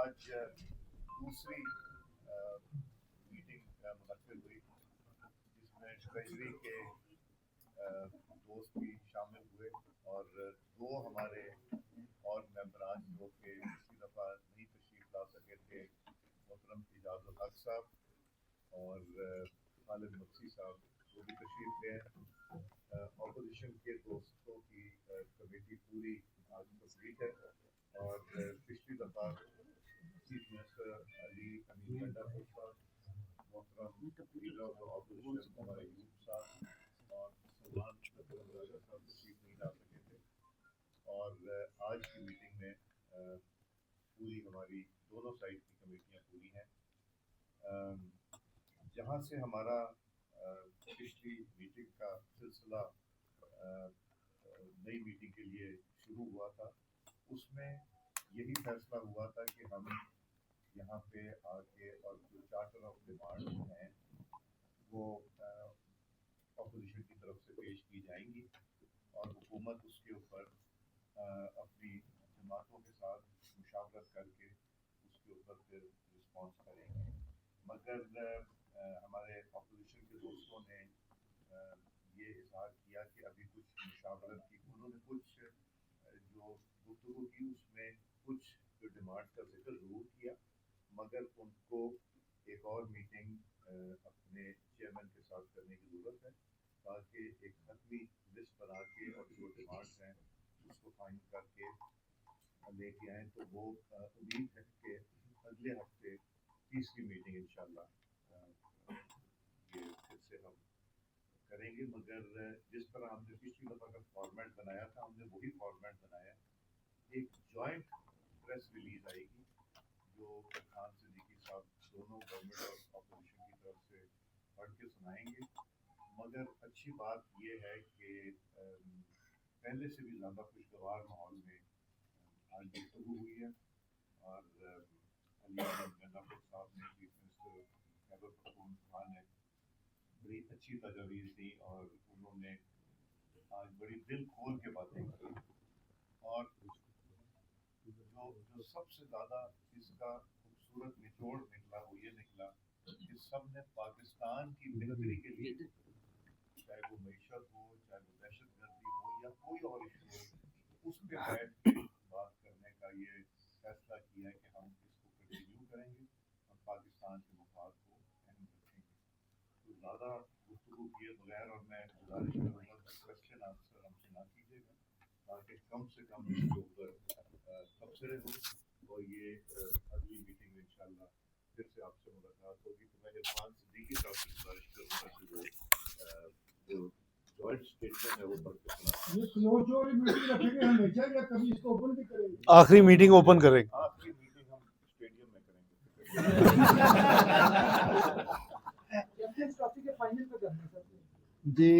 आज दूसरी मीटिंग मुनक्किद हुई जिसमें ट्रेजरी के दोस्त भी शामिल हुए और दो हमारे और मेंबरान जो कि पिछली दफ़ा नहीं तशरीफ ला सके थे, मोहतरम इजाज़ुल हक साहब और खालिद मक्सी साहब, वो भी तशरीफ ले। अपोजिशन के दोस्तों की कमेटी पूरी आज कंप्लीट है और पिछली दफ़ा चीफ मिनिस्टर अली अमीन गंडापुर साहब, मोहतरम लीडर ऑफ अपोजिशन हमारे यूब साहब और सलमान राजा साहब तशरीफ नहीं ला सके थे। और आज की मीटिंग में पूरी हमारी दोनों साइड की कमेटियाँ पूरी हैं। जहाँ से हमारा पिछली मीटिंग का सिलसिला नई मीटिंग के लिए शुरू हुआ था, उसमें यही फैसला हुआ था कि हम यहाँ पे आके और जो चार्टर ऑफ डिमांड हैं वो अपोजिशन की तरफ से पेश की जाएंगी और हुकूमत उसके ऊपर अपनी जमातों के साथ मुशावरत करके उसके ऊपर फिर रिस्पॉन्स करेंगे। मगर हमारे अपोजिशन के दोस्तों ने ये इजहार किया कि अभी कुछ मुशावरत की, उन्होंने कुछ जो गुफ्तगू की उसमें कुछ जो डिमांड्स का जिक्र ज़रूर किया, मगर उनको एक और मीटिंग अपने चेयरमैन के साथ करने की ज़रूरत है ताकि एक हतमी लिस्ट बना के और जो डिमांड्स हैं उसको फाइनल करके लेके आएँ। तो वो उम्मीद है कि अगले हफ्ते तीसरी मीटिंग इंशाल्लाह ये फिर से हम करेंगे। मगर जिस तरह हमने पिछली दफ़ा का फॉर्मेट बनाया था, हमने वही फॉर्मेट बनाया। एक जॉइंट प्रेस रिलीज आएगी जो खान सिद्दीकी साहब दोनों गवर्नमेंट और अपोजिशन की तरफ से पढ़ के सुनाएंगे। मगर अच्छी बात यह है कि पहले से भी ज़्यादा खुशगवार माहौल में आज गुफ्तगू हुई है और अली गंडापुर साहब ने, चीफ मिनिस्टर खैबर पख्तूनख्वा ने बड़ी अच्छी तजवीज़ दी और उन्होंने आज बड़ी दिल खोल के बातें की। और जो सबसे ज़्यादा इसका खूबसूरत निचोड़ निकला वो ये निकला कि सब ने पाकिस्तान की बेहतरी के लिए, चाहे वो मईशत हो, चाहे वो दहशत गर्दी हो या कोई और इशू हो, उस पर बैठ के बात करने का ये फैसला किया है कि हम इसको कंटिन्यू करेंगे और पाकिस्तान के मफाद को अहम रखेंगे। तो ज़्यादा गुफ्तगू किए बगैर, और मैं गुजारिश करूँगा कि क्वेश्चन आंसर हमसे ना कीजिएगा ताकि कम से कम इसके ऊपर तबसरे हो और ये अगली मीटिंग में इंशाल्लाह फिर से आपसे मुलाकात होगी। तो मैं खान सिद्दीकी साहब से गुजारिश करूँगा कि वो जो जॉइंट स्टेटमेंट है वो पढ़ के सुना। ये स्लो जोड़ी मीटिंग रखेंगे हमेशा या कभी इसको ओपन भी करेंगे? आखिरी मीटिंग ओपन करेंगे। आखिरी मीटिंग हम स्टेडियम में करेंगे। चैंपियंस ट्रॉफी के फाइनल पे करना है सर जी।